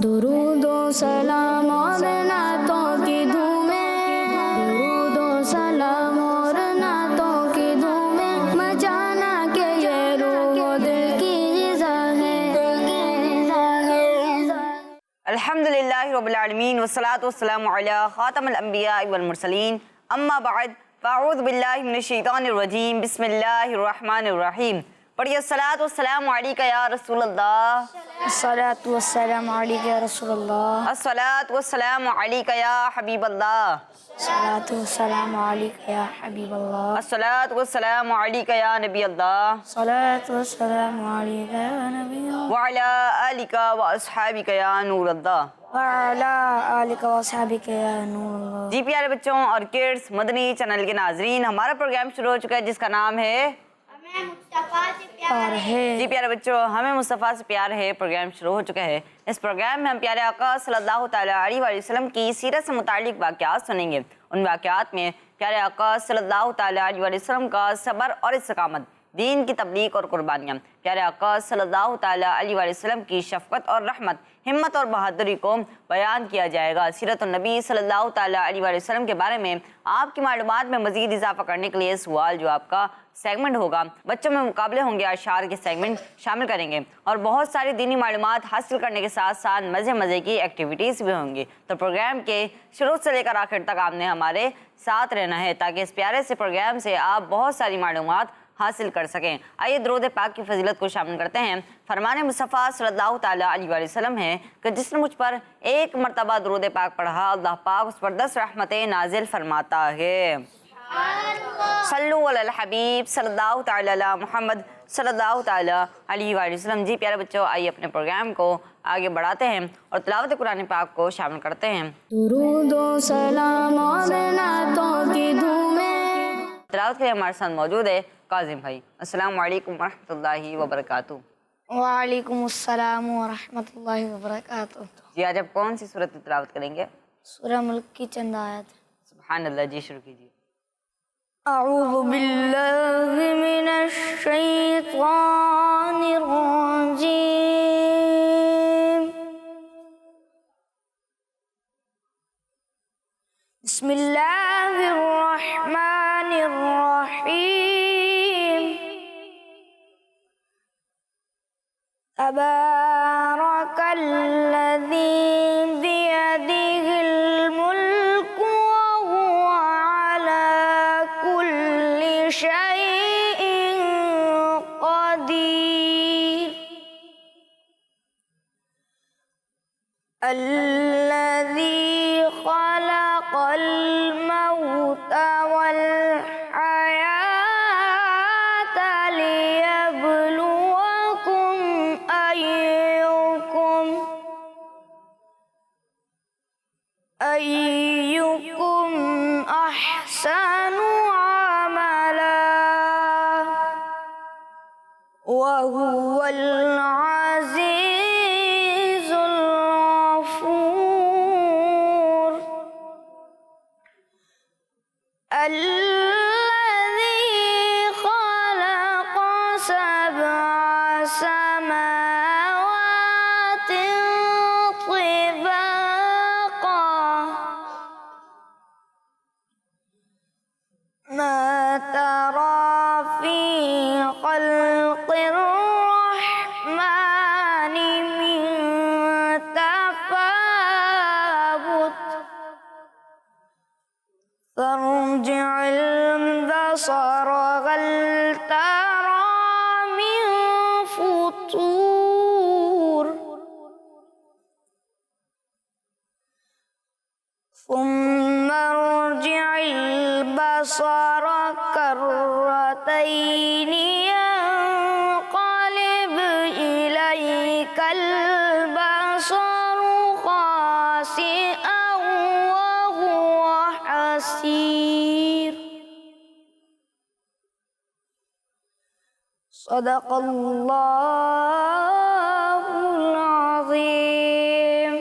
درود و سلام اور نعتوں کی دھومیں، درود و سلام اور نعتوں کی دھومیں، مچانا کہ یہ روح و دل کی غذا ہے۔ الحمدللہ رب العالمین والصلاة والسلام علی خاتم الانبیاء والمرسلین، اما بعد فاعوذ باللہ من الشیطان الرجیم، بسم اللہ الرحمن الرحیم۔ پڑھیے الصلاۃ والسلام علیک یا رسول اللہ، الصلاۃ والسلام علیک یا رسول اللہ، الصلاۃ والسلام علیک یا حبیب اللہ، الصلاۃ والسلام علیک یا حبیب اللہ، الصلاۃ والسلام علیک یا نبی اللہ، الصلاۃ والسلام علیک یا نبی اللہ، وعلی آلک واصحابک یا نور اللہ۔ وعلی آلک واصحابک یا نور اللہ۔ جی پیارے بچوں اور کڈس مدنی چینل کے ناظرین، ہمارا پروگرام شروع ہو چکا ہے جس کا نام ہے جی پیارے بچوں ہمیں مصطفیٰ سے پیار ہے۔ پروگرام شروع ہو چکا ہے۔ اس پروگرام میں ہم پیارے آقا صلی اللہ تعالیٰ علیہ وآلہ وسلم کی سیرت سے متعلق واقعات سنیں گے۔ ان واقعات میں پیارے آقا صلی اللہ تعالیٰ علیہ وآلہ وسلم کا صبر اور استقامت، دین کی تبلیغ اور قربانیاں، پیارے آقا صلی اللہ تعالیٰ علیہ وآلہ وسلم کی شفقت اور رحمت، ہمت اور بہادری کو بیان کیا جائے گا۔ سیرت النبی صلی اللہ تعالیٰ علیہ وآلہ وسلم کے بارے میں آپ کی معلومات میں مزید اضافہ کرنے کے لیے سوال جواب کا سیگمنٹ ہوگا۔ بچوں میں مقابلے ہوں گے، اشعار کے سیگمنٹ شامل کریں گے اور بہت ساری دینی معلومات حاصل کرنے کے ساتھ ساتھ مزے کی ایکٹیویٹیز بھی ہوں گی۔ تو پروگرام کے شروع سے لے کر آخر تک آپ نے ہمارے ساتھ رہنا ہے تاکہ اس پیارے سے پروگرام سے آپ بہت ساری معلومات حاصل کر سکیں۔ آئیے درود پاک کی فضیلت کو شامل کرتے ہیں۔ فرمان مصطفیٰ صلی اللہ تعالیٰ علیہ وآلہ وسلم ہے کہ جس نے مجھ پر ایک مرتبہ درود پاک پڑھا، اللہ پاک اس پر 10 رحمتیں نازل فرماتا ہے۔ صلو علی الحبیب صلی اللہ تعالیٰ علی محمد صلی اللہ تعالیٰ علیہ وآلہ وسلم۔ جی پیارے بچوں آئیے اپنے پروگرام کو آگے بڑھاتے ہیں اور تلاوت قرآن پاک کو شامل کرتے ہیں۔ درود و سلام اور نعتوں کی دھومیں۔ تلاوت کے لیے ہمارے ساتھ موجود ہے کاظم بھائی۔ السلام علیکم ورحمۃ اللہ وبرکاتہ۔ وعلیکم السلام ورحمۃ اللہ وبرکاتہ۔ جی آج آپ کون سی سورت کی تلاوت کریں گے؟ سورہ ملک کی چند آیات۔ سبحان اللہ، جی شروع کیجیے۔ اعوذ باللہ من الشیطان الرجیم، بسم اللہ الرحمن الرحیم، تبارک الذی بیدہ الملک وہو علی کل شیء قدیر، الذی خلق الموت والحیاة لیبلوکم أيكم أحسن عملا وهو العزيز الغفور، الذي خلق 7 سماوات ما ترى في خلق الرحمن من تفاوت، فارجع البصر هل ترى من فطور، ثم ارجع البصر كرتين ينقلب إليك البصر خاسئا وهو حسير، صدق اللہ العظیم۔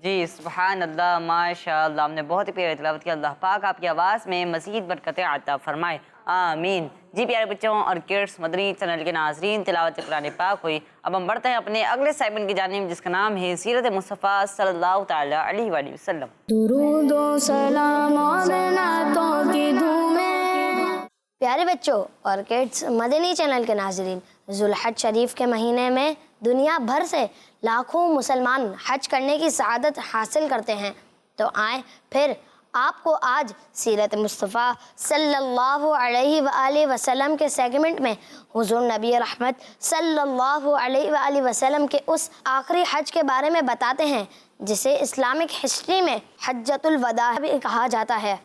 جی سبحان اللہ، ماشاء اللہ، ہم نے بہت ہی پیاری تلاوت کی۔ اللہ پاک آپ کی آواز میں مزید برکتیں عطا فرمائے، آمین۔ جی پیارے بچوں اور کڈس مدنی چینل کے ناظرین، تلاوت قرآن پاک ہوئی۔ اب ہم بڑھتے ہیں اپنے اگلے سیگمنٹ کی جانب، جس کا نام ہے سیرت مصطفیٰ صلی اللہ تعالیٰ علیہ وآلہ وسلم۔ درود و سلام اور نعتوں کی دھومیں۔ پیارے بچوں اور کڈس مدنی چینل کے ناظرین، ذوالحج شریف کے مہینے میں دنیا بھر سے لاکھوں مسلمان حج کرنے کی سعادت حاصل کرتے ہیں، تو آئیں پھر آپ کو آج سیرت مصطفیٰ صلی اللہ علیہ وآلہ وسلم کے سیگمنٹ میں حضور نبی رحمت صلی اللہ علیہ وآلہ وسلم کے اس آخری حج کے بارے میں بتاتے ہیں جسے اسلامک ہسٹری میں حجۃ الوداع بھی کہا جاتا ہے۔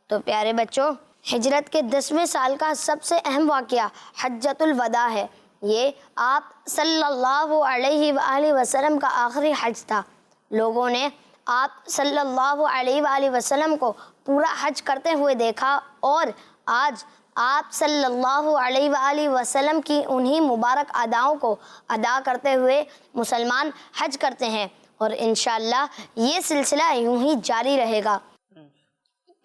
تو پیارے بچوں، ہجرت کے 10ویں سال کا سب سے اہم واقعہ حجۃ الوداع ہے۔ یہ آپ صلی اللہ علیہ وآلہ وسلم کا آخری حج تھا۔ لوگوں نے آپ صلی اللہ علیہ وآلہ وسلم کو پورا حج کرتے ہوئے دیکھا، اور آج آپ صلی اللہ علیہ وآلہ وسلم کی انہی مبارک اداؤں کو ادا کرتے ہوئے مسلمان حج کرتے ہیں، اور انشاءاللہ یہ سلسلہ یوں ہی جاری رہے گا۔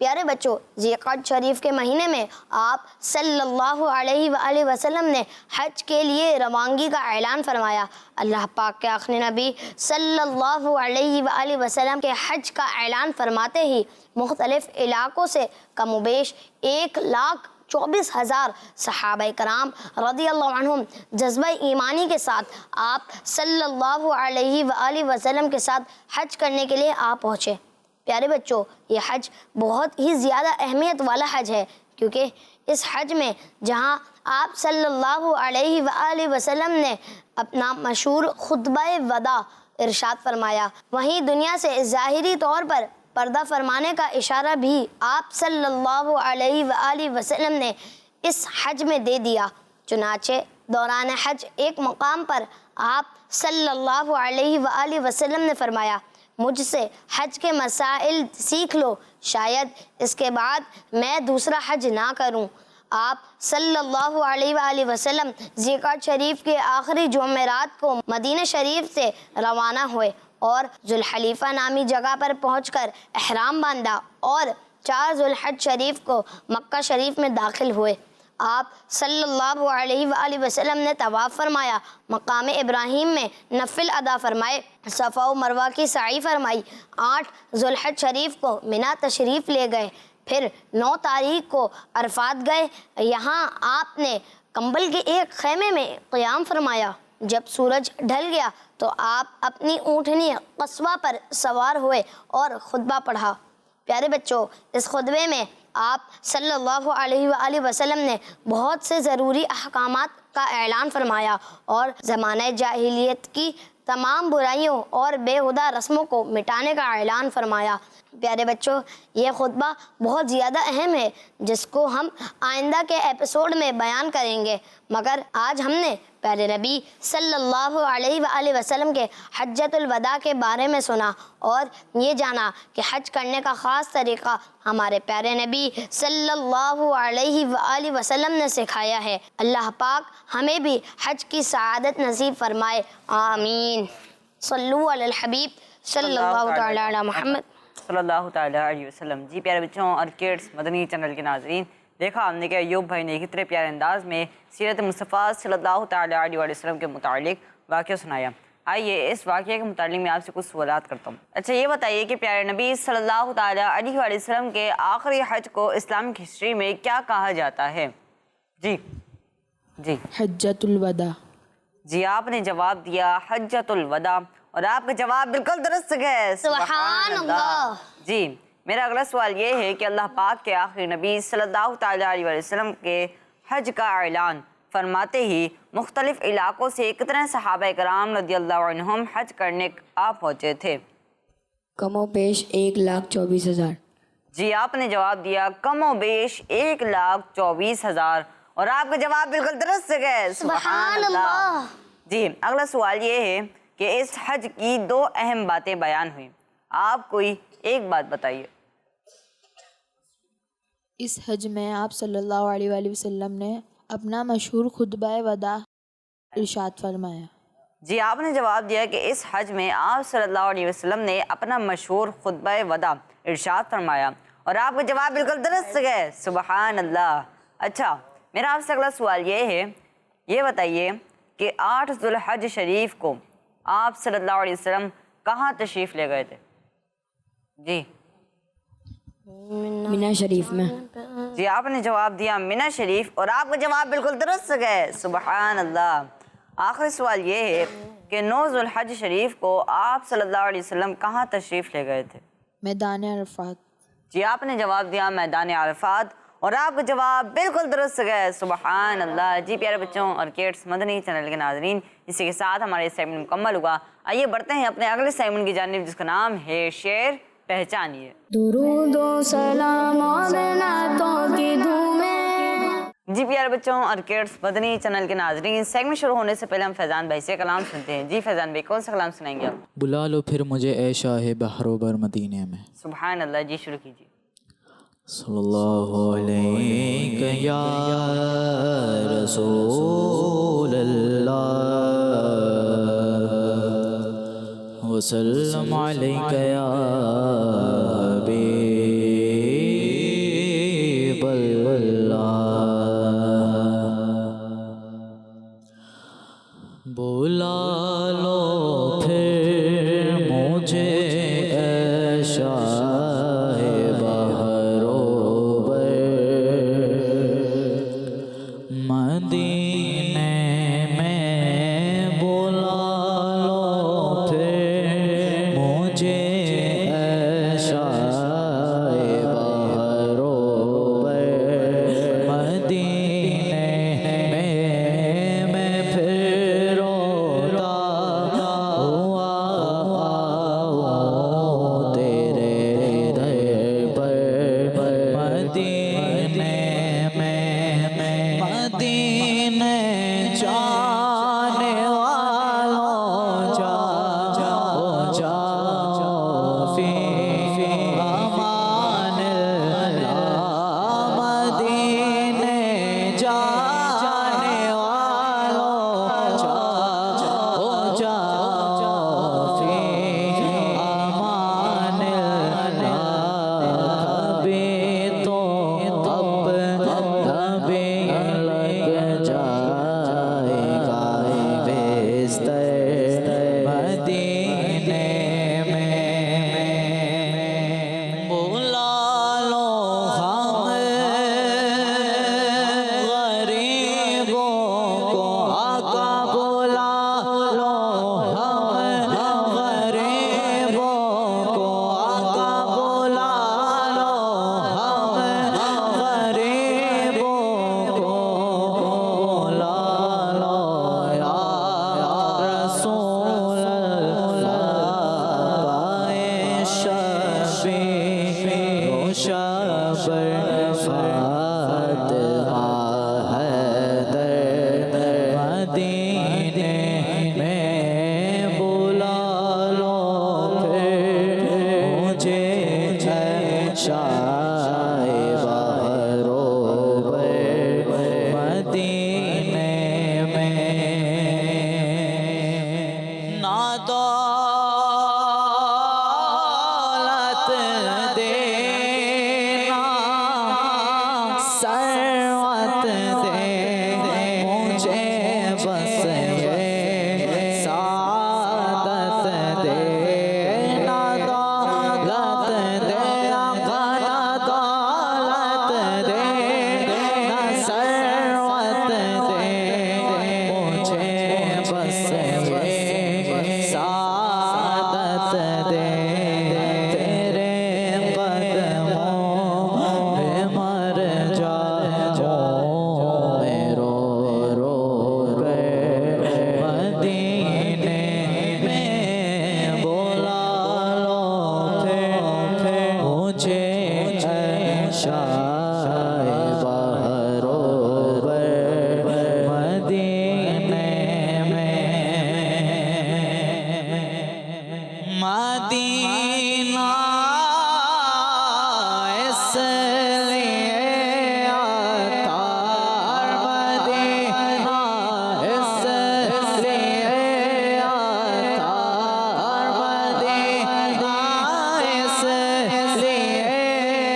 پیارے بچوں، ذی القعدہ شریف کے مہینے میں آپ صلی اللہ علیہ وآلہ وسلم نے حج کے لیے روانگی کا اعلان فرمایا۔ اللہ پاک کے آخری نبی صلی اللہ علیہ وآلہ وسلم کے حج کا اعلان فرماتے ہی مختلف علاقوں سے کم و بیش 1,24,000 صحابہ کرام رضی اللہ عنہم جذبہ ایمانی کے ساتھ آپ صلی اللہ علیہ وآلہ وسلم کے ساتھ حج کرنے کے لیے آ پہنچے۔ پیارے بچوں، یہ حج بہت ہی زیادہ اہمیت والا حج ہے، کیونکہ اس حج میں جہاں آپ صلی اللہ علیہ وآلہ وسلم نے اپنا مشہور خطبہ وداع ارشاد فرمایا، وہیں دنیا سے ظاہری طور پر پردہ فرمانے کا اشارہ بھی آپ صلی اللہ علیہ وآلہ وسلم نے اس حج میں دے دیا۔ چنانچہ دوران حج ایک مقام پر آپ صلی اللہ علیہ وآلہ وسلم نے فرمایا، مجھ سے حج کے مسائل سیکھ لو، شاید اس کے بعد میں دوسرا حج نہ کروں۔ آپ صلی اللہ علیہ وآلہ وسلم ذی القعدہ شریف کے آخری جمعرات کو مدینہ شریف سے روانہ ہوئے اور ذوالحلیفہ نامی جگہ پر پہنچ کر احرام باندھا، اور 4 ذوالحج شریف کو مکہ شریف میں داخل ہوئے۔ آپ صلی اللہ علیہ وآلہ وسلم نے طواف فرمایا، مقام ابراہیم میں نفل ادا فرمائے، صفا و مروہ کی سعی فرمائی، 8 ذوالحج شریف کو منی تشریف لے گئے، پھر 9 تاریخ کو عرفات گئے۔ یہاں آپ نے کمبل کے ایک خیمے میں قیام فرمایا۔ جب سورج ڈھل گیا تو آپ اپنی اونٹنی قصوہ پر سوار ہوئے اور خطبہ پڑھا۔ پیارے بچوں، اس خطبے میں آپ صلی اللہ علیہ وآلہ وسلم نے بہت سے ضروری احکامات کا اعلان فرمایا اور زمانہ جاہلیت کی تمام برائیوں اور بے ہدہ رسموں کو مٹانے کا اعلان فرمایا۔ پیارے بچوں، یہ خطبہ بہت زیادہ اہم ہے جس کو ہم آئندہ کے ایپیسوڈ میں بیان کریں گے، مگر آج ہم نے پیارے نبی صلی اللہ علیہ وآلہ وسلم کے حجۃ الوداع کے بارے میں سنا اور یہ جانا کہ حج کرنے کا خاص طریقہ ہمارے پیارے نبی صلی اللہ علیہ وآلہ وسلم نے سکھایا ہے۔ اللہ پاک ہمیں بھی حج کی سعادت نصیب فرمائے، آمین۔ صلو علی الحبیب صلی اللہ تعالی علی محمد صلی اللہ تعالیٰ علیہ وسلم۔ جی پیارے بچوں اور کڈس مدنی چینل کے ناظرین، دیکھا ہم نے کہ ایوب بھائی نے کتنے پیارے انداز میں سیرت مصطفیٰ صلی اللہ تعالیٰ علیہ وسلم کے متعلق واقعہ سنایا۔ آئیے اس واقعے کے متعلق میں آپ سے کچھ سوالات کرتا ہوں۔ اچھا یہ بتائیے کہ پیارے نبی صلی اللہ تعالیٰ علیہ وسلم کے آخری حج کو اسلامک ہسٹری میں کیا کہا جاتا ہے؟ جی حجۃ الوداع۔ جی آپ نے جواب دیا حجۃ الوداع، اور آپ کا جواب بالکل درست ہے، سبحان اللہ۔ جی میرا اگلا سوال یہ ہے کہ اللہ پاک کے آخری نبی صلی اللہ تعالیٰ علیہ وسلم کے حج کا اعلان فرماتے ہی مختلف علاقوں سے کتنے صحابہ کرام رضی اللہ عنہم حج کرنے آ پہنچے تھے؟ کم و بیش 1,24,000۔ جی آپ نے جواب دیا کم و بیش 1,24,000، اور آپ کا جواب بالکل درست ہے، سبحان اللہ۔ جی اگلا سوال یہ ہے کہ اس حج کی 2 اہم باتیں بیان ہوئیں، آپ کوئی ایک بات بتائیے۔ اس حج میں آپ صلی اللہ علیہ وآلہ وسلم نے اپنا مشہور خطبہ وداع ارشاد فرمایا۔ جی آپ نے جواب دیا کہ اس حج میں آپ صلی اللہ علیہ وسلم نے اپنا مشہور خطبہ وداع ارشاد فرمایا، اور آپ کا جواب بالکل درست ہے، سبحان اللہ۔ اچھا میرا آپ سے اگلا سوال یہ ہے، یہ بتائیے کہ 8 ذوالحج شریف کو آپ صلی اللہ علیہ وسلم کہاں تشریف لے گئے تھے؟ جی مینا شریف میں. جی آپ نے جواب دیا منی شریف، اور آپ کا جواب بالکل درست ہے، سبحان اللہ. آخری سوال یہ ہے کہ 9 ذوالحج شریف کو آپ صلی اللہ علیہ وسلم کہاں تشریف لے گئے تھے؟ میدان عرفات. جی آپ نے جواب دیا میدان عرفات، اور آپ کا جواب بالکل درست ہے، سبحان اللہ. جی پیارے بچوں اور کیڈس مدنی چینل کے ناظرین، اسی کے ساتھ ہمارا یہ سیگمنٹ مکمل ہوا. آئیے بڑھتے ہیں اپنے اگلے سیگمنٹ کی جانب، جس کا نام ہے شعر پہچانیے. درود و سلام اور نعتوں کی دھومیں. جی پیارے بچوں اور کیڈس مدنی چینل کے ناظرین، سیگمنٹ شروع ہونے سے پہلے ہم فیضان بھائی سے کلام سنتے ہیں. جی فیضان بھائی کون سا کلام سنائیں گے آپ؟ بلا لو پھر مجھے اے شاہ بحر و بر مدینے میں. سبحان اللہ. جی شروع کیجیے. صلی اللہ علیہ یا رسول اللہ وسلم علیہ یا حبیب اللہ. بلا لو پھر مجھے اے شاہ بحر و بر مدینے میں. بلا لو پھر مجھے اے شاہ بحر و بر مدینے میں. میں پھر روتا ہوا آؤں تیرے در پر مدینے میں. مدینے جانے والوں جاؤ جاؤ فی امان اللہ. مدینے جانے والوں جاؤ جاؤ فی امان اللہ. کبھی تو اب کبھی لگ جائے گا بستر مدینے میں. بلا لو ہم غریبوں کو آقا. بلا لو ہم غریبوں کو آقا. بلا لو ہم غریبوں کو. بلا لو یا رسول اللہ پائے شفیع و شبر فاطمہ حیدر مدینے میں. بلا لو پھر مجھے اے شاہ بحر و بر مدینے میں. نا دولت دینا ثروت دے مجھے بس یہ سعادت دے. نا دولت دے آقا، نا دولت دے نا ثروت دے مجھے بس یہ سعادت دے. تیرے قدموں پہ مر جاؤں میں رو رو کر مدینے میں. بلا لو پھر مجھے اے شاہ بحر و بر مدینے میں. مدینہ اس لیے عطار. مدینہ اس لیے عطار. مدینہ اس لیے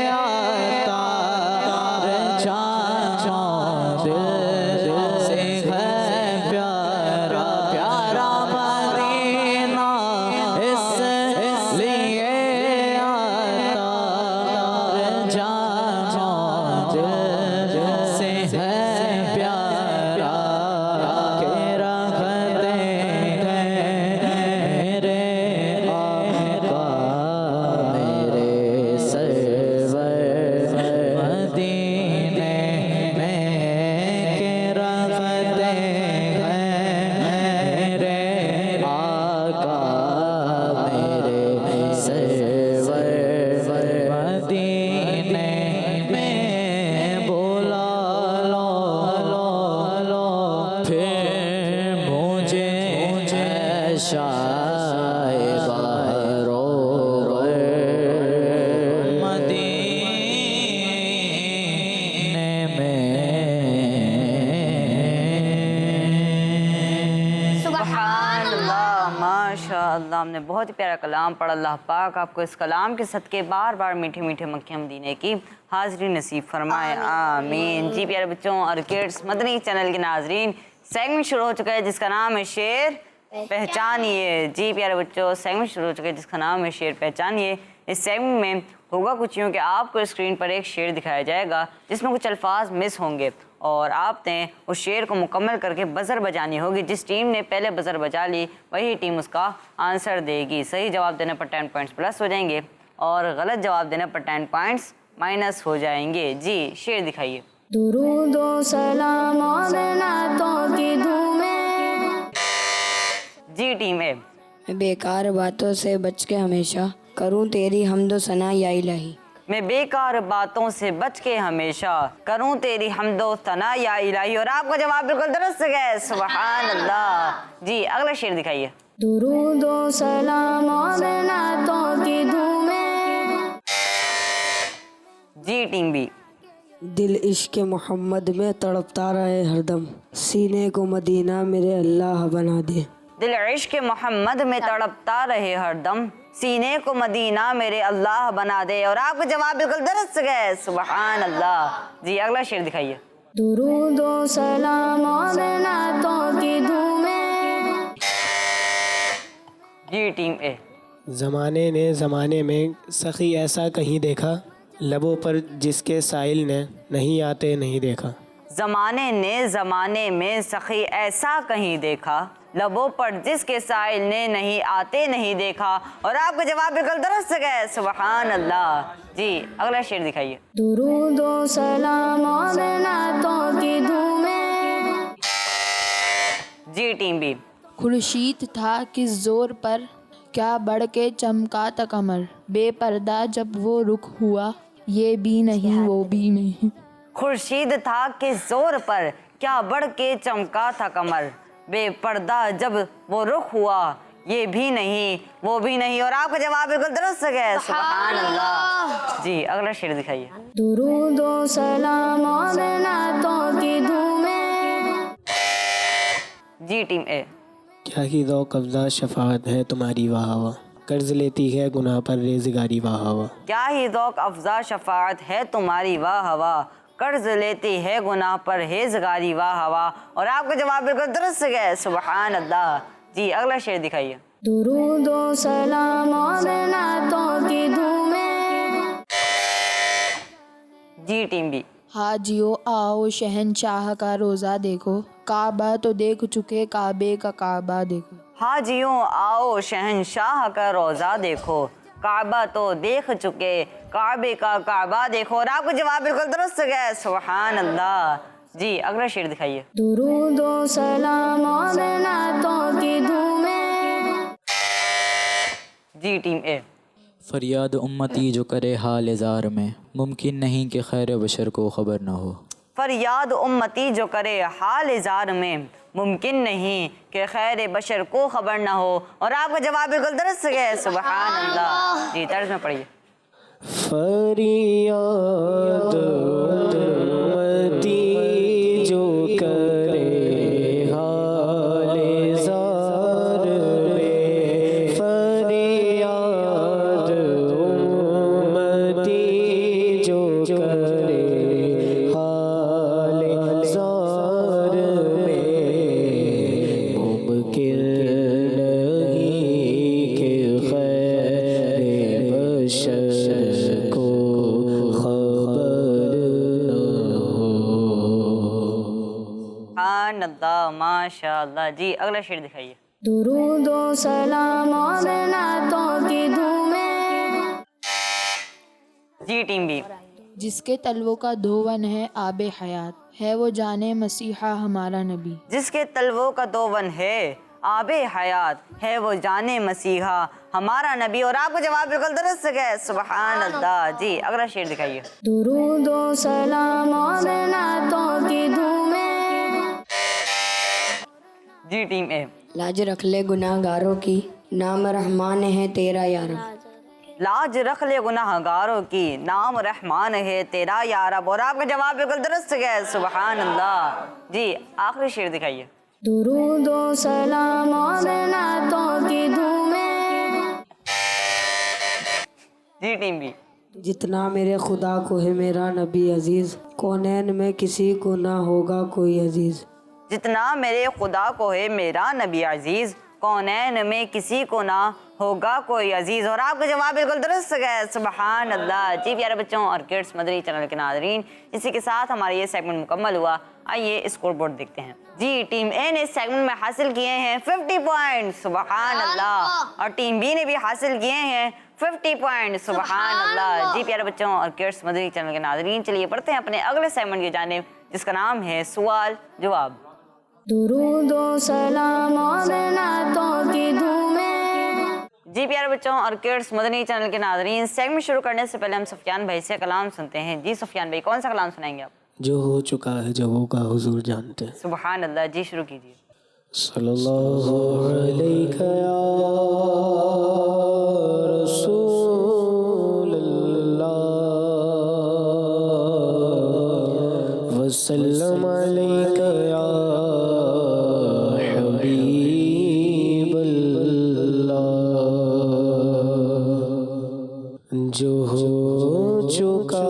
عطار. جان نے بہت ہی پیارا کلام پڑھا. اللہ پاک آپ کو اس کلام کے صدقے بار بار میٹھے میٹھے مکہ مدینے کی حاضری نصیب فرمائے, آمین. جی پیارے بچوں اور کڈس مدنی چینل کے ناظرین, سیگمنٹ شروع ہو چکا ہے جس کا نام ہے شعر پہچانیے. جی پیارے بچوں, سیگمنٹ شروع ہو چکا ہے جس کا نام ہے شعر پہچانیے. اس سیگمنٹ میں ہوگا کچھ یوں کہ آپ کو اسکرین پر ایک شعر دکھایا جائے گا جس میں کچھ الفاظ مس ہوں گے اور آپ نے اس شعر کو مکمل کر کے بزر بجانی ہوگی. جس ٹیم نے پہلے بزر بجا لی وہی ٹیم اس کا آنسر دے گی. صحیح جواب دینے پر 10 پوائنٹس پلس ہو جائیں گے اور غلط جواب دینے پر 10 پوائنٹس مائنس ہو جائیں گے. جی شعر دکھائیے. درود و سلام اور نعتوں کی دھومیں. جی ٹیم اے. بیکار باتوں سے بچ کے ہمیشہ کروں تیری حمد و ثنا یا الہی. میں بیکار باتوں سے بچ کے ہمیشہ کروں تیری حمد و ثنا یا الہی. اور آپ کا جواب بالکل درست ہے, سبحان اللہ. جی اگلا شعر دکھائیے. درود و سلام اور نعتوں کی دھومیں. جی ٹیم بی. دل عشق محمد میں تڑپتا رہے ہر دم, سینے کو مدینہ میرے اللہ بنا دے. دل عشق محمد میں تڑپتا رہے ہر دم, سینے کو مدینہ میرے اللہ بنا دے. اور آپ کا جواب بالکل درست ہے, سبحان اللہ. جی اگلا شعر دکھائیے. درود و سلام اور نعتوں کی دھومیں. جی ٹیم اے. زمانے نے زمانے میں سخی ایسا کہیں دیکھا, لبوں پر جس کے سائل نے نہیں آتے نہیں دیکھا. زمانے نے زمانے میں سخی ایسا کہیں دیکھا, لبوں پر جس کے سائل نے نہیں آتے نہیں دیکھا. اور آپ کا جواب بالکل درست ہے, سبحان اللہ. جی اگلا شعر دکھائیے. درود و سلام اور نعتوں کی دھومیں. جی ٹیم بی. خورشید تھا کس زور پر کیا بڑھ کے چمکا تھا قمر, بے پردہ جب وہ رخ ہوا یہ بھی نہیں وہ بھی نہیں. خورشید تھا کس زور پر کیا بڑھ کے چمکا تھا قمر, بے پردہ جب وہ رخ ہوا یہ بھی نہیں وہ بھی نہیں. اور آپ کا جواب بالکل درست ہے, سبحان اللہ. جی اگلا شعر دکھائیے. درود و سلام اور نعتوں کی دھومیں. جی ٹیم اے. کیا ہی ذوق افزا شفاعت ہے تمہاری واہ واہ, قرض لیتی ہے گناہ پر ریزگاری واہ واہ. کیا ہی ذوق افزا شفاعت ہے تمہاری واہ واہ, قرض لیتی ہے گناہ پر ہیزگاری واہ واہ. اور آپ کا جواب بالکل درست ہے, سبحان اللہ. جی اگلا شعر دکھائیے. درود و سلام اور نعتوں کی دھومیں. جی ٹیم بی. حاجیو آؤ شہنشاہ کا روزہ دیکھو, کعبہ تو دیکھ چکے کعبے کا کعبہ دیکھو. حاجیوں آؤ شہنشاہ کا روزہ دیکھو, کعبہ تو دیکھ چکے کعبے کا کعبہ دیکھو. اور آپ کا جواب بالکل درست ہے, سبحان اللہ. جی اگلا شعر دکھائیے. درود و سلام اور نعتوں کی دھومیں. جی ٹیم اے. فریاد امتی جو کرے حال زار میں, ممکن نہیں کہ خیر بشر کو خبر نہ ہو. فریاد امتی جو کرے حال زار میں, ممکن نہیں کہ خیر بشر کو خبر نہ ہو. اور آپ کا جواب بالکل درست ہے, سبحان اللہ. جی طرز میں پڑھیے. فریاد امتی جو کرے حال زار میں, فریاد امتی جو کرے حال زار میں, ممکن نہیں کہ خیر بشر کو خبر نہ ہو. سبحان اللہ, ماشاء اللہ. جی اگلا شعر دکھائیے. درود و سلام اور نعتوں کی دھومیں. جی ٹیم بی. جس کے تلووں کا دھون ہے آب حیات, ہے وہ جانے مسیحا ہمارا نبی. جس کے تلووں کا دون ہے آب حیات, ہے وہ جانے مسیحا ہمارا نبی. اور آپ کو جواب بالکل درست ہے, سبحان اللہ. جی اگلا شعر دکھائیے. درود و سلام اور نعتوں کی دھومیں. جی ٹیم اے. لاج رکھ لے گناہ گاروں کی, نام رحمان ہے تیرا یا رب. لاج رکھ لے گناہ گاروں کی, نام رحمان ہے تیرا یا رب. اور آپ کا جواب بالکل درست ہے, سبحان اللہ. جی آخری شعر دکھائیے. درود و سلام اور نعتوں کی دھومیں. جی ٹیم بی. جتنا میرے خدا کو ہے میرا نبی عزیز کونین میں کسی کو نہ ہوگا کوئی عزیز. جتنا میرے خدا کو ہے میرا نبی عزیز کونین میں کسی کو نہ ہوگا کوئی عزیز. اور آپ کا جواب بالکل درست ہے. سبحان اللہ. جی پیارے بچوں اور کڈس مدنی چینل کے ناظرین، اسی کے ساتھ ہمارا یہ سیگمنٹ مکمل ہوا. آئیے اسکور بورڈ دیکھتے ہیں. جی ٹیم اے نے اس سیگمنٹ میں حاصل کیے ہیں 50 پوائنٹ. سبحان اللہ. اور ٹیم بی نے بھی حاصل کیے ہیں 50 پوائنٹ. سبحان اللہ. جی پیارے بچوں اور کڈس مدنی چینل کے ناظرین، چلیے پڑھتے ہیں اپنے اگلے سیگمنٹ کی جانب جس کا نام ہے سوال جواب. درود و سلام اور نعتوں کی دھومیں. جی پیارے بچوں اور کڈس مدنی چینل کے ناظرین، سیگمنٹ شروع کرنے سے پہلے ہم سفیان بھائی سے کلام سنتے ہیں. جی سفیان بھائی، کون سا کلام سنائیں گے آپ؟ جو ہو چکا ہے جب ہوگا حضور جانتے ہیں. سبحان اللہ. جی شروع کیجیے. صلی اللہ علیہ یا رسول اللہ وسلم علیہ یا حبیب اللہ. جو ہو چکا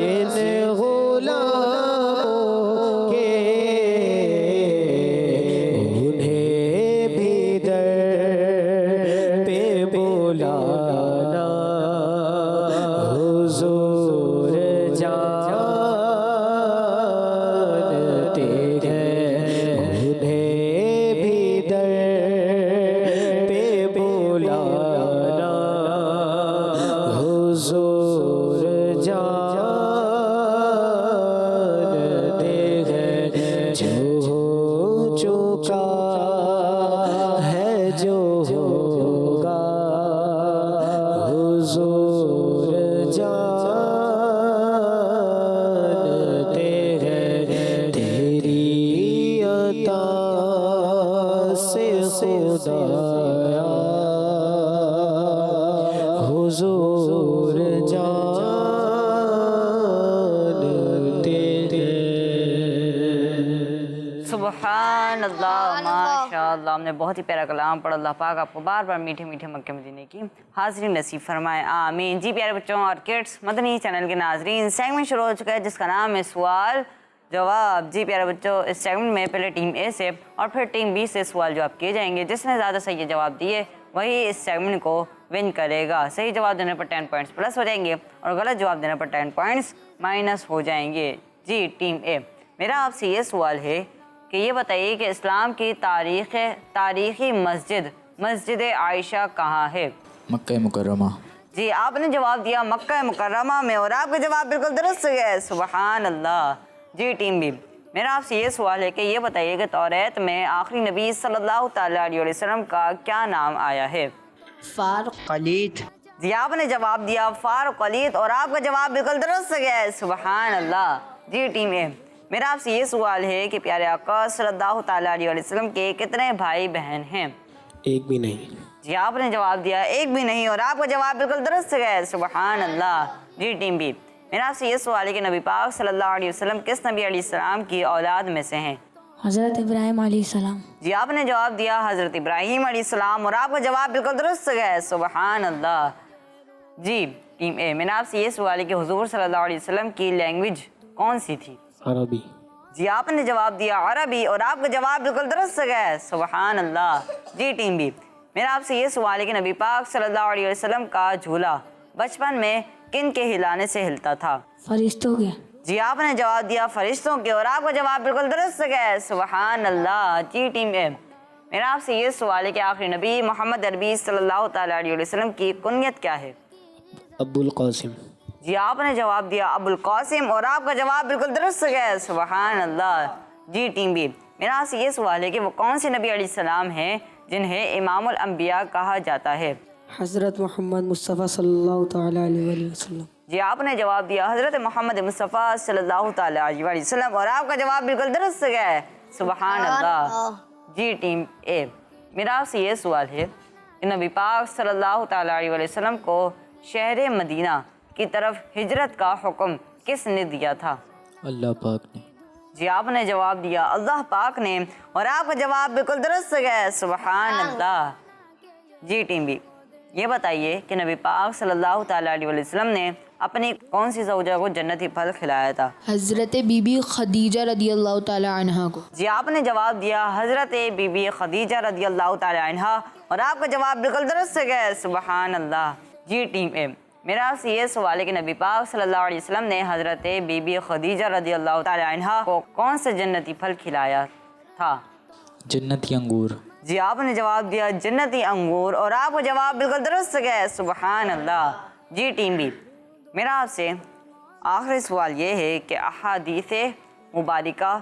ان غلاموں کے انہیں بھی در پہ بلانا حضور جانتے ہیں انہیں بھی در پہ بلانا حضور جانتے ہیں جو ہو چکا ہے جو ہوگا حضور جانتے ہیں تیری عطا سے خدایا حضور جانتے ہیں۔ سبحان اللہ، ماشاء اللہ، ہم نے بہت ہی پیارا کلام پڑھا۔ اللہ پاک آپ کو بار بار میٹھے میٹھے مکے مدینے کی حاضری نصیب فرمائے، آمین۔ جی پیارے بچوں اور کڈس مدنی چینل کے ناظرین، سیگمنٹ شروع ہو چکا ہے جس کا نام ہے سوال جواب۔ جی پیارے بچوں، اس سیگمنٹ میں پہلے ٹیم اے سے اور پھر ٹیم بی سے سوال جواب کیے جائیں گے۔ جس نے زیادہ صحیح جواب دیے وہی اس سیگمنٹ کو ون کرے گا۔ صحیح جواب دینے پر 10 پوائنٹس پلس ہو جائیں گے اور غلط جواب دینے پر 10 پوائنٹس مائنس ہو جائیں گے۔ جی ٹیم اے، میرا آپ سے یہ سوال ہے کہ یہ بتائیے کہ اسلام کی تاریخی مسجد عائشہ کہاں ہے؟ مکہ مکرمہ۔ جی آپ نے جواب دیا مکہ مکرمہ میں اور آپ کا جواب بالکل درست ہے، سبحان اللہ۔ جی ٹیم بی، میرا آپ سے یہ سوال ہے کہ یہ بتائیے کہ توریت میں آخری نبی صلی اللہ تعالیٰ علیہ وسلم کا کیا نام آیا ہے؟ خلید۔ جی آپ نے جواب دیا فاروق علید اور آپ کا جواب بالکل درست ہے، سبحان اللہ۔ جی ٹیم اے، میرا آپ سے یہ سوال ہے کہ پیارے آقا صلی اللہ تعالیٰ علیہ وسلم کے کتنے بھائی بہن ہیں؟ ایک بھی نہیں۔ جی آپ نے جواب دیا ایک بھی نہیں اور آپ کا جواب بالکل درست ہے، سبحان اللہ۔ جی ٹیم بی، میرا آپ سے یہ سوال ہے کہ نبی پاک صلی اللہ علیہ وسلم کس نبی علیہ السلام کی اولاد میں سے ہیں؟ حضرت ابراہیم علیہ السلام۔ جی آپ نے جواب دیا حضرت ابراہیم علیہ السلام اور آپ کا جواب بالکل درست ہے، سبحان اللہ۔ جی ٹیم اے، میرا آپ سے یہ سوال ہے کہ حضور صلی اللہ علیہ وسلم کی لینگویج کون سی تھی؟ عربی۔ جی آپ نے جواب دیا عربی اور آپ کا جواب بالکل درست ہے، سبحان اللہ۔ جی ٹیم بی، میرا آپ سے یہ سوال ہے کہ نبی پاک صلی اللہ علیہ وسلم کا جھولا بچپن میں کن کے ہلانے سے ہلتا تھا؟ فرشتوں کے۔ جی آپ نے جواب دیا فرشتوں کے اور آپ کا جواب بالکل درست ہے، سبحان اللہ۔ جی ٹیم اے، میرا آپ سے یہ سوال ہے کہ آخری نبی محمد عربی صلی اللہ تعالیٰ علیہ وسلم کی کنیت کیا ہے؟ ابو القاسم۔ جی آپ نے جواب دیا ابو القاسم اور آپ کا جواب بالکل درست ہے، سبحان اللہ۔ جی ٹیم بی، میرا آپ سے یہ سوال ہے کہ وہ کون سے نبی علیہ السلام ہیں جنہیں امام الانبیاء کہا جاتا ہے؟ حضرت محمد مصطفیٰ صلی اللہ تعالیٰ علیہ وسلم۔ جی آپ نے جواب دیا حضرت محمد مصطفیٰ صلی اللہ تعالیٰ علیہ وسلم اور آپ کا جواب بالکل درست ہے، سبحان اللہ۔ جی ٹیم اے، میرا آپ سے یہ سوال ہے کہ نبی پاک صلی اللہ تعالیٰ علیہ وسلم کو شہر مدینہ کی طرف ہجرت کا حکم کس نے دیا تھا؟ اللہ پاک نے۔ جی آپ نے جواب دیا اللہ پاک نے اور آپ کا جواب بالکل درست ہے، سبحان اللہ۔ جی ٹیم بی، یہ بتائیے کہ نبی پاک صلی اللہ تعالیٰ علیہ وسلم نے اپنی کون سی زوجہ کو جنتی پھل کھلایا تھا؟ حضرت بی بی خدیجہ رضی اللہ تعالی عنہا کو۔ جی آپ نے جواب دیا حضرت بی بی خدیجہ رضی اللہ تعالیٰ عنہا اور آپ کا جواب بالکل درست ہے، سبحان اللہ۔ جی ٹیم اے، میرا آپ سے یہ سوال ہے کہ نبی پاک صلی اللہ علیہ وسلم نے حضرت بی بی خدیجہ رضی اللہ تعالیٰ عنہا کو کون سے جنتی پھل کھلایا تھا؟ جنتی انگور۔ جی آپ نے جواب دیا جنتی انگور اور آپ کا جواب بالکل درست ہے، سبحان اللہ۔ جی ٹیم بی، میرا آپ سے آخری سوال یہ ہے کہ احادیث مبارکہ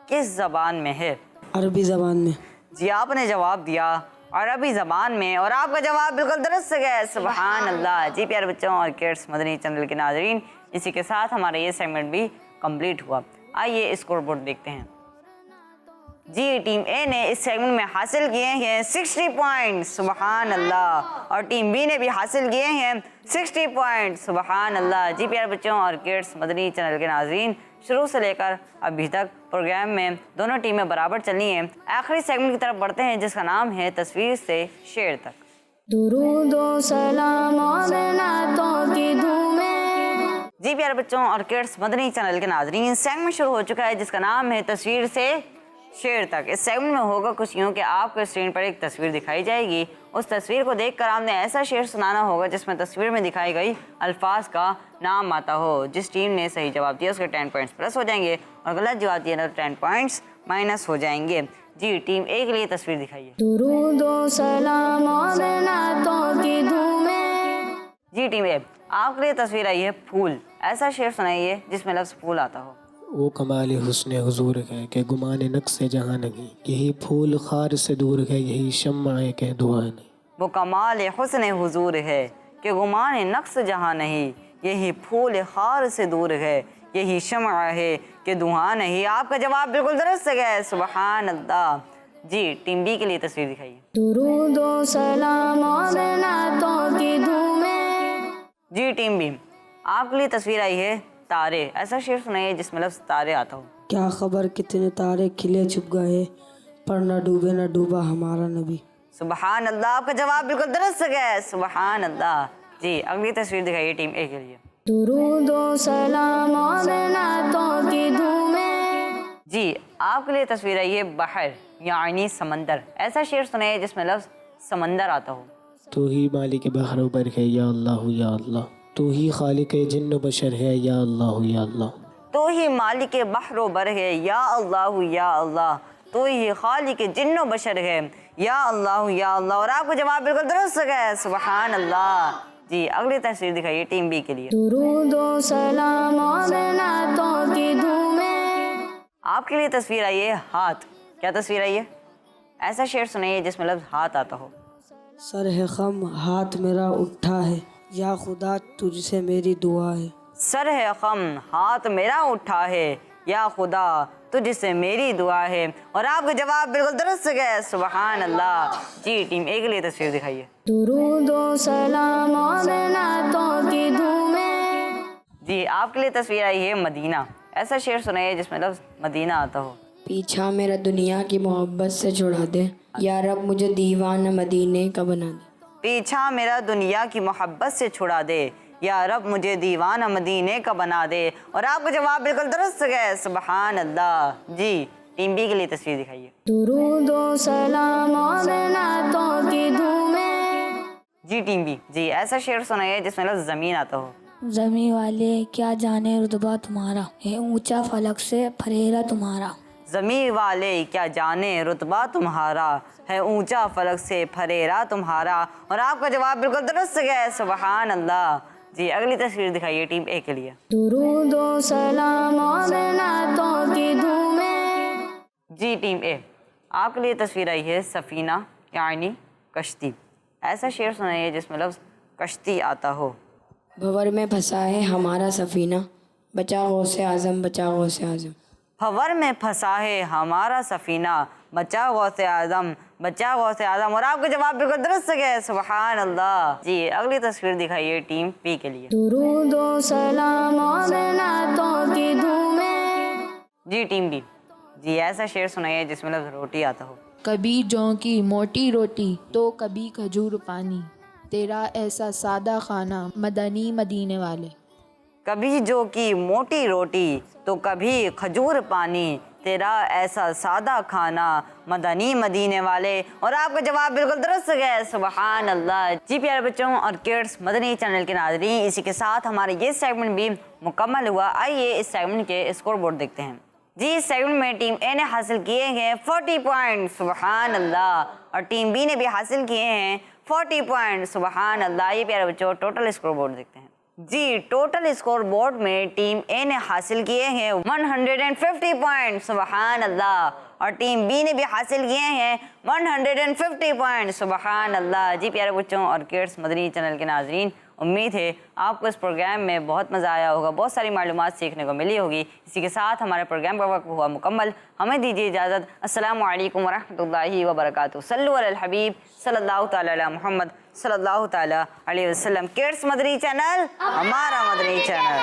کس زبان میں ہے؟ عربی زبان میں۔ جی آپ نے جواب دیا عربی زبان میں اور آپ کا جواب بالکل درست ہے، سبحان اللہ۔ جی پیارے بچوں اور کڈس مدنی چینل کے ناظرین، اسی کے ساتھ ہمارا یہ سیگمنٹ بھی کمپلیٹ ہوا۔ آئیے اسکور بورڈ دیکھتے ہیں۔ جی ٹیم اے نے اس سیگمنٹ میں حاصل کیے ہیں 60 پوائنٹ، سبحان اللہ، اور ٹیم بی نے بھی حاصل کیے ہیں 60 پوائنٹ، سبحان اللہ۔ جی پیارے بچوں اور کڈس مدنی چینل کے ناظرین، شروع سے لے کر ابھی تک پروگرام میں دونوں ٹیمیں برابر چلی ہیں۔ آخری سیگمنٹ کی طرف بڑھتے ہیں جس کا نام ہے تصویر سے شعر تک۔ درود و سلام اور نعتوں کی دھومیں۔ جی پیارے بچوں اور کڈس مدنی چینل کے ناظرین، سیگمنٹ شروع ہو چکا ہے جس کا نام ہے تصویر سے شعر تک۔ اس سیگمنٹ میں ہوگا کچھ یوں کہ آپ کو اسکرین پر ایک تصویر دکھائی جائے گی، اس تصویر کو دیکھ کر آپ نے ایسا شعر سنانا ہوگا جس میں تصویر میں دکھائی گئی الفاظ کا نام آتا ہو۔ جس ٹیم نے صحیح جواب دیا اس کے 10 پوائنٹس پلس ہو جائیں گے اور غلط جواب دیا تو 10 پوائنٹس مائنس ہو جائیں گے۔ جی ٹیم اے کے لیے تصویر دکھائیے۔ درود و سلام اور نعتوں کی دھومیں۔ جی ٹیم اے، آپ کے لیے تصویر آئی ہے پھول۔ ایسا شعر سنائیے جس میں لفظ پھول آتا ہو۔ وہ کمال حسن حضور ہے کہ گمان نقص جہاں نہیں، یہی پھول خار سے دور ہے، یہی شمع ہے کہ دعا نہیں۔ وہ کمال حسن حضور ہے کہ گمان نقص جہاں نہیں، یہی پھول خار سے دور ہے، یہی شمع ہے کہ دھواں نہیں۔ آپ کا جواب بالکل درست ہے، سبحان اللہ۔ جی ٹیم بی کے لیے تصویر دکھائیے۔ درود و سلام اور نعتوں کی دھومیں۔ جی ٹیم بی، آپ کے لیے تصویر آئی ہے تارے۔ ایسا شعر سنائیے جس میں لفظ تارے آتا ہو۔ کیا خبر کتنے تارے کھلے چھپ گئے، پر نہ ڈوبے نہ ڈوبا ہمارا نبی۔ سبحان اللہ، آپ کا جواب بالکل درست ہے، سبحان اللہ۔ جی اگلی تصویر دکھائیے ٹیم اے کے لیے۔ درود و سلام اور نعتوں کی دھومیں۔ جی آپ کے لیے تصویر آئی ہے بحر یعنی سمندر۔ ایسا شعر سنائیے جس میں لفظ سمندر آتا ہو۔ تو ہی مالک بحر و بر ہے یا اللہ یا اللہ، تو ہی خالق جن و بشر ہے یا اللہ یا اللہ۔ تو ہی مالک بحر و بر ہے یا اللہ یا اللہ، تو ہی خالق جن و بشر ہے یا اللہ یا اللہ۔ اور آپ کو جواب بالکل درست ہے، سبحان اللہ۔ جی اگلی تصویر دکھائیے ٹیم بی کے لیے۔ درود و سلام اور نعتوں کی دھومیں۔ آپ کے لیے تصویر آئی ہے ہاتھ۔ کیا تصویر آئی ہے؟ ایسا شعر سنائیے جس میں لفظ ہاتھ آتا ہو۔ سر ہے خم ہاتھ میرا اٹھا ہے، یا خدا تجھ سے میری دعا ہے۔ سر ہے خم ہاتھ میرا اٹھا ہے، یا خدا تجھ سے میری دعا ہے۔ اور آپ کا جواب بالکل درست ہے، سبحان اللہ۔ جی ٹیم اے کے لیے تصویر دکھائیے۔ درود و سلام اور نعتوں کی دھومیں۔ جی آپ کے لیے تصویر آئی ہے مدینہ۔ ایسا شعر سنائیے جس میں لفظ مدینہ آتا ہو۔ پیچھا میرا دنیا کی محبت سے چھڑا دے، یا رب مجھے دیوانہ مدینے کا بنا دے۔ پیچھا میرا دنیا کی محبت سے چھڑا دے، یا رب مجھے دیوانہ مدینے کا بنا دے۔ اور آپ کا جواب بالکل درست ہے، سبحان اللہ۔ جی ٹیم بی کے لیے تصویر دکھائیے۔ درود و سلام اور نعتوں کی دھومیں۔ جی ٹیم بی، جی ایسا شعر سنائیے جس میں لفظ زمین آتا ہو۔ زمیں والے کیا جانے رتبہ تمہارا، ہے اونچا فلک سے پھریرا تمہارا۔ زمیں والے کیا جانے رتبہ تمہارا، ہے اونچا فلک سے پھریرا تمہارا۔ اور آپ کا جواب بالکل درست ہے، سبحان اللہ۔ جی اگلی تصویر دکھائیے ٹیم اے کے لیے۔ درود و سلام اور نعتوں کی دھومیں۔ جی ٹیم اے، آپ کے لیے تصویر آئی ہے سفینہ یعنی کشتی۔ ایسا شعر سنائیے جس میں لفظ کشتی آتا ہو۔ بھور میں پھنسا ہے ہمارا سفینہ، بچا غوث اعظم بچا غوث اعظم۔ بھور میں پھنسا ہے ہمارا سفینہ، بچا غوث اعظم بچا غوث اعظم۔ اور آپ کا جواب بالکل درست ہے، سبحان اللہ۔ جی اگلی تصویر دکھائیے ٹیم پی کے لیے۔ درود و سلام اور نعتوں کی دھومیں۔ جی ٹیم بی، جی ایسا شعر سنائیے جس میں لفظ روٹی آتا ہو۔ کبھی جوں کی موٹی روٹی تو کبھی کھجور پانی، تیرا ایسا سادہ کھانا مدنی مدینے والے۔ کبھی جو کی موٹی روٹی تو کبھی کھجور پانی، تیرا ایسا سادہ کھانا مدنی مدینے والے۔ اور آپ کا جواب بالکل درست ہے، سبحان اللہ۔ جی پیارے بچوں اور کڈس مدنی چینل کے ناظرین، اسی کے ساتھ ہمارا یہ سیگمنٹ بھی مکمل ہوا۔ آئیے اس سیگمنٹ کے اسکور بورڈ دیکھتے ہیں۔ جی اس سیگمنٹ میں ٹیم اے نے حاصل کیے ہیں 40 پوائنٹ، سبحان اللہ، اور ٹیم بی نے بھی حاصل کیے ہیں 40 پوائنٹ، سبحان اللہ۔ یہ پیارے بچوں ٹوٹل اسکور بورڈ دیکھتے ہیں۔ جی ٹوٹل اسکور بورڈ میں ٹیم اے نے حاصل کیے ہیں 150 پوائنٹ، سبحان اللہ، اور ٹیم بی نے بھی حاصل کیے ہیں 150 پوائنٹ، سبحان اللہ۔ جی پیارے بچوں اور کڈس مدنی چینل کے ناظرین، امید ہے آپ کو اس پروگرام میں بہت مزہ آیا ہوگا، بہت ساری معلومات سیکھنے کو ملی ہوگی۔ اسی کے ساتھ ہمارے پروگرام کا وقت ہوا مکمل۔ ہمیں دیجیے اجازت۔ السلام علیکم ورحمۃ اللہ وبرکاتہ۔ صلو علی الحبیب صلی اللہ تعالیٰ علی محمد صلی اللہ تعالیٰ علیہ وسلم۔ کڈس مدنی چینل ہمارا مدنی چینل۔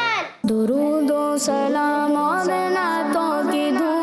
درود و سلام اور نعتوں کی دھومیں۔